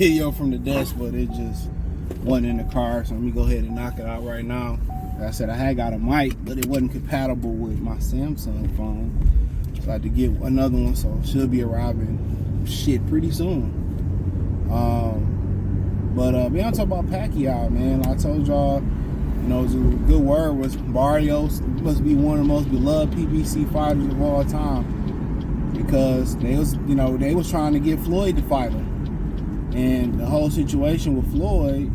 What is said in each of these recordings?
video from the desk, but it just wasn't in the car. So let me go ahead and knock it out right now. Like I said, I had got a mic, but it wasn't compatible with my Samsung phone. So I had to get another one, so it should be arriving pretty soon. Yeah, I'm talking about Pacquiao, man. I told y'all, you know, the good word was Barrios must be one of the most beloved PBC fighters of all time, because they was trying to get Floyd to fight him, and the whole situation with Floyd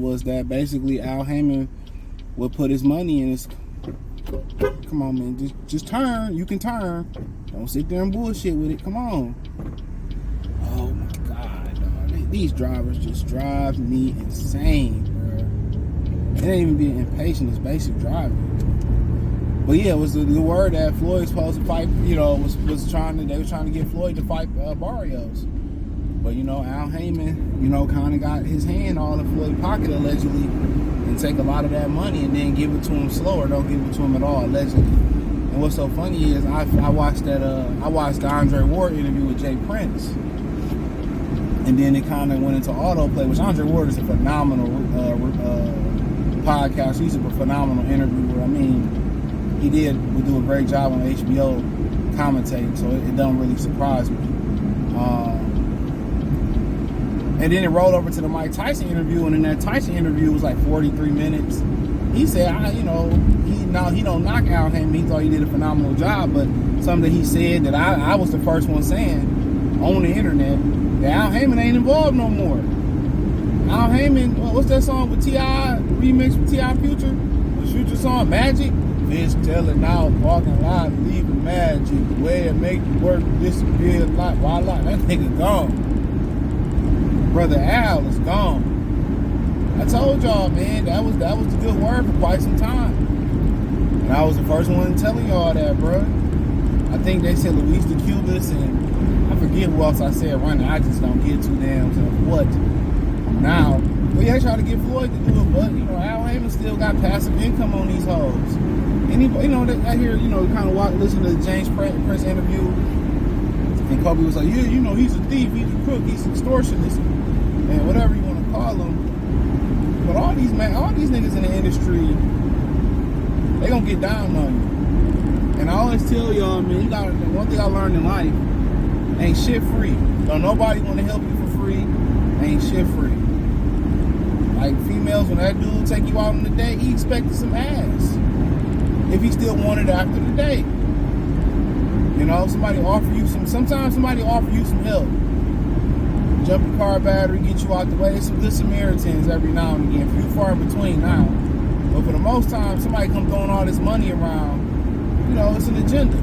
was that basically Al Heyman would put his money in his. Come on, man, just turn. You can turn. Don't sit there and bullshit with it. Come on. Oh my God, dog. These drivers just drive me insane, bro. It ain't even being impatient, it's basic driving. But yeah, it was the word that Floyd was supposed to fight, you know, they was trying to get Floyd to fight Barrios. But, you know, Al Heyman, you know, kind of got his hand all in Floyd's pocket, allegedly, and take a lot of that money and then give it to him slow, or don't give it to him at all, allegedly. And what's so funny is I watched the Andre Ward interview with Jay Prince. And then it kind of went into autoplay, which Andre Ward is a phenomenal podcast. He's a phenomenal interviewer. I mean, would do a great job on HBO commentating, so it don't really surprise me. And then it rolled over to the Mike Tyson interview, and in that Tyson interview was like 43 minutes. He said, he don't knock Al Heyman. He thought he did a phenomenal job, but something that he said that I was the first one saying on the internet, that Al Heyman ain't involved no more. Al Heyman, what's that song with T.I., remix with T.I. Future? The Future song, Magic? Fish telling out, parking lot, leaving magic. The way it make it work, disappear, like, voila. That nigga gone. Brother Al is gone. I told y'all, man, that was the good word for quite some time. And I was the first one telling y'all that, bro. I think they said Luis de Cubas, and I forget who else I said running. I just don't get too damn to what now. But yeah, they try to get Floyd to do it, but you know, Al Heyman still got passive income on these hoes. Anybody, you know, I hear, you know, kind of listen to the James Prince interview, and Kobe was like, yeah, you know, he's a thief, he's a crook, he's an extortionist, and whatever you want to call him. But all these niggas in the industry, they gonna get down on you. And I always tell y'all, man, one thing I learned in life, ain't shit free. Don't nobody want to help you for free. Ain't shit free. Like females, when that dude take you out on the date, he expected some ass. If he still wanted it after the date. You know, sometimes somebody offer you some help. Jump your car battery, get you out the way. There's some good Samaritans every now and again. Few far in between now. But for the most time, somebody come throwing all this money around, you know, it's an agenda.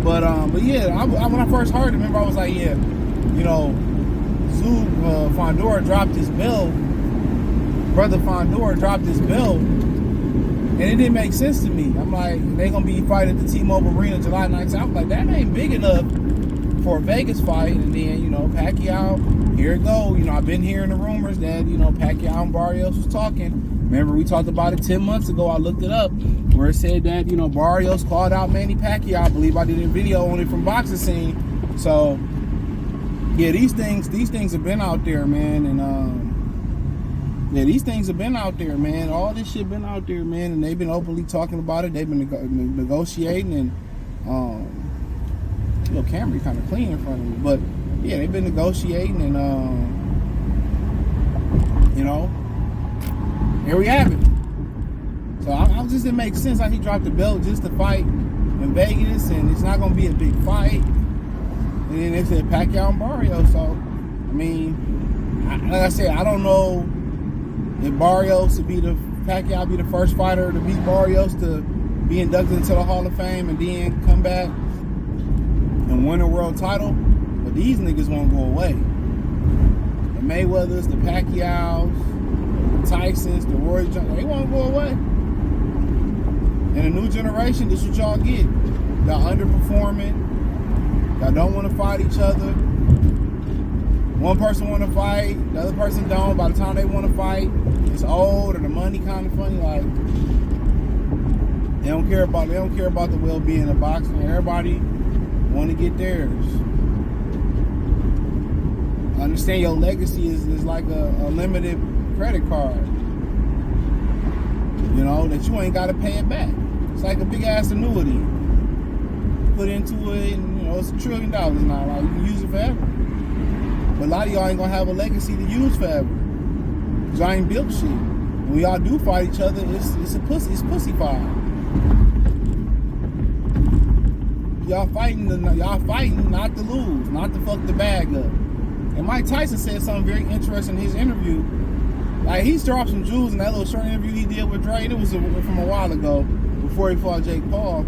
But yeah, when I first heard it, remember I was like, yeah, you know, Fundora dropped his belt. Brother Fundora dropped his belt. And it didn't make sense to me. I'm like, they gonna be fighting at the T-Mobile Arena July 19th. I'm like, that ain't big enough for a Vegas fight. And then, you know, Pacquiao, here it go. You know, I've been hearing the rumors that, you know, Pacquiao and Barrios was talking. Remember, we talked about it 10 months ago. I looked it up, where it said that, you know, Barrios called out Manny Pacquiao. I believe I did a video on it from Boxing Scene. So, yeah, these things have been out there, man. And, yeah, these things have been out there, man. All this shit been out there, man. And they've been openly talking about it. They've been negotiating. And, you know, Camry kind of clean in front of me. But, yeah, they've been negotiating. And, you know, here we have it. So I just didn't make sense how he dropped the belt just to fight in Vegas, and it's not gonna be a big fight. And then they said Pacquiao and Barrios. So I mean, like I said, I don't know if Pacquiao be the first fighter to beat Barrios to be inducted into the Hall of Fame and then come back and win a world title. But these niggas won't go away. The Mayweathers, the Pacquiaos, the Tysons, the Roy Jones, they won't go away. And a new generation, this is what y'all get. Y'all underperforming. Y'all don't want to fight each other. One person want to fight, the other person don't. By the time they want to fight, it's old or the money kind of funny. Like, they don't care about the well-being of boxing. Everybody want to get theirs. Understand your legacy is like a limited credit card. You know, that you ain't got to pay it back. It's like a big ass annuity. Put into it, and it's $1 trillion now. Like, you can use it forever. But a lot of y'all ain't gonna have a legacy to use forever. Cause y'all ain't built shit. When y'all do fight each other, it's pussy fight. Y'all fighting not to lose, not to fuck the bag up. And Mike Tyson said something very interesting in his interview. Like, he dropped some jewels in that little short interview he did with Dre. And it was from a while ago, before he fought Jake Paul.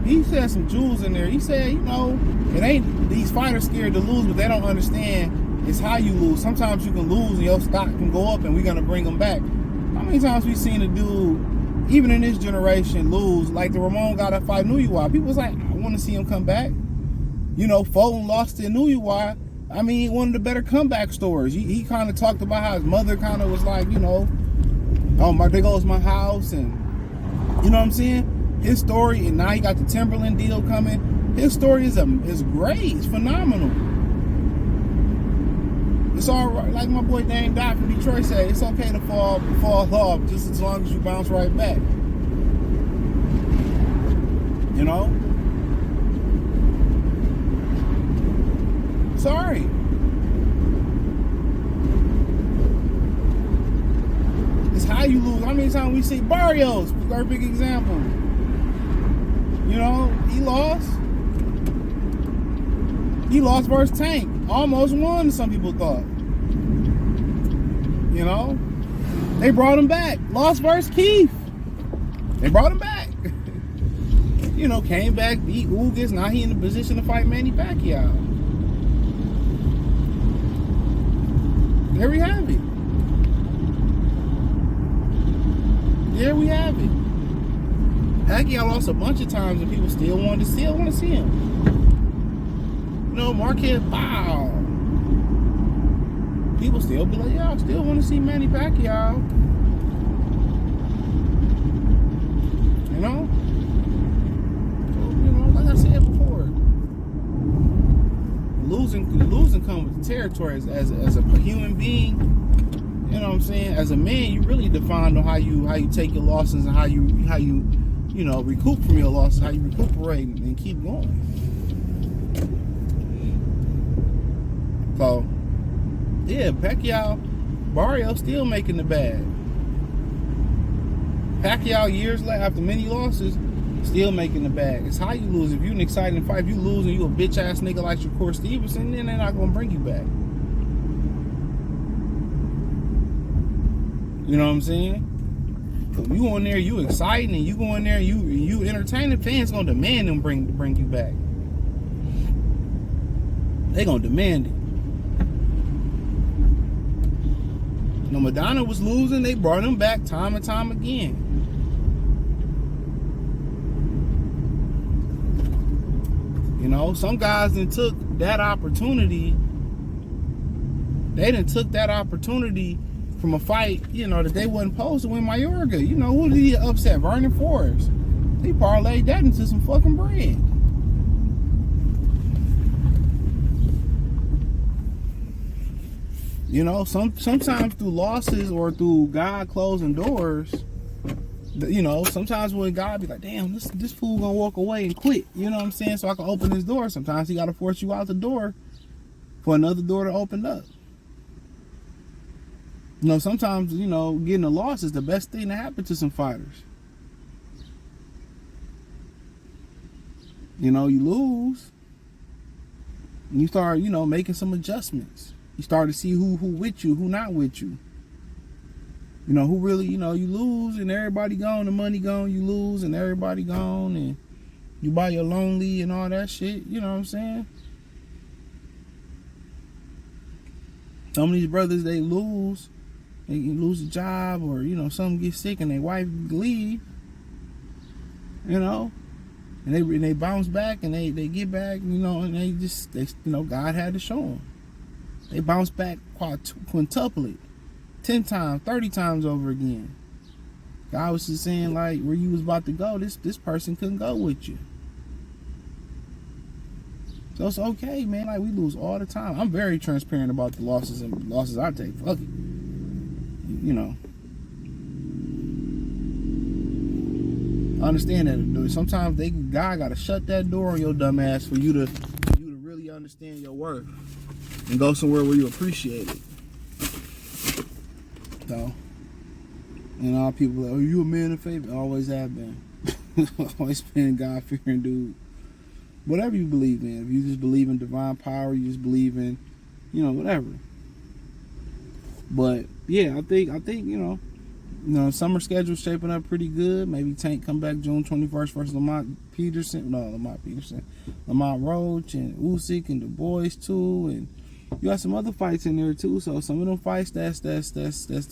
He said some jewels in there. He said, it ain't these fighters scared to lose, but they don't understand it's how you lose. Sometimes you can lose and your stock can go up, and we're gonna bring them back. How many times we seen a dude, even in this generation, lose? Like the Ramon got to fight Nuyuwa. People was like, I want to see him come back. Fulton lost to Nuyuwa. I mean, one of the better comeback stories. He kind of talked about how his mother kind of was like, oh, there goes my house, and you know what I'm saying? His story, and now he got the Timberland deal coming. His story is great. It's phenomenal. It's all right. Like my boy Dame Dot from Detroit said, it's okay to fall off just as long as you bounce right back. Sorry. It's how you lose. How many times we see Barrios, our big example. He lost. He lost versus Tank. Almost won, some people thought. They brought him back. Lost versus Keith. They brought him back. Came back, beat Ugas. Now he in the position to fight Manny Pacquiao. There we have it. There we have it. Pacquiao lost a bunch of times, and people still want to see him. Marquez, wow. People still be like, yeah, I still want to see Manny Pacquiao. Like I said before, losing comes with the territory as a human being. You know what I'm saying? As a man, you really define on how you take your losses and how you recoup from your losses, how you recuperate and keep going. So, yeah, Pacquiao, Barrios still making the bag. Pacquiao, years later, after many losses, still making the bag. It's how you lose. If you're an exciting fight, if you lose and you a bitch ass nigga like Shakur Stevenson, then they're not gonna bring you back. You know what I'm saying? If you go in there, you exciting, and you go in there, you entertaining, fans gonna demand them bring you back. They gonna demand it. Madonna was losing, they brought him back time and time again. Some guys then took that opportunity. They done took that opportunity from a fight, that they wasn't supposed to win Mayorga. Who did he upset? Vernon Forrest. He parlayed that into some fucking bread. Sometimes through losses or through God closing doors, sometimes when God be like, damn, this fool gonna walk away and quit, you know what I'm saying? So I can open this door. Sometimes he gotta force you out the door for another door to open up. Sometimes, getting a loss is the best thing to happen to some fighters. You lose, and you start, making some adjustments. You start to see who with you, who not with you. Who really, you lose and everybody gone, the money gone, you lose and everybody gone, and you buy your lonely and all that shit, you know what I'm saying? Some of these brothers, they lose a job, or, some get sick and their wife leave, and they bounce back and they get back, and they God had to show them. They bounce back quintuplet, 10 times, 30 times over again. God was just saying, like, where you was about to go, this person couldn't go with you. So it's okay, man. Like, we lose all the time. I'm very transparent about the losses I take. Fuck it. You know. I understand that. Sometimes God gotta shut that door on your dumb ass for you to really understand your worth and go somewhere where you appreciate it. So, and all people are like, oh, you a man of faith? I always have been. Always been God-fearing dude. Whatever you believe in. If you just believe in divine power, you just believe in, whatever. But yeah, I think summer schedule's shaping up pretty good. Maybe Tank come back June 21st versus Lamont Roach and Usyk and Du Bois too, and you got some other fights in there too. So some of them fights that's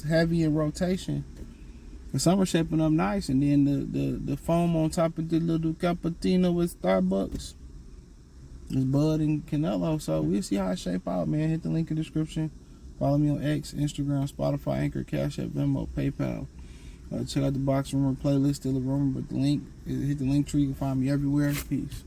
heavy in rotation. The summer shaping up nice, and then the foam on top of the little cappuccino with Starbucks is Bud and Canelo. So we'll see how it shape out, man. Hit the link in the description. Follow me on X, Instagram, Spotify, Anchor, Cash App, Venmo, PayPal. Check out the Box Rumor playlist, still a rumor, but hit the link tree. You can find me everywhere. Peace.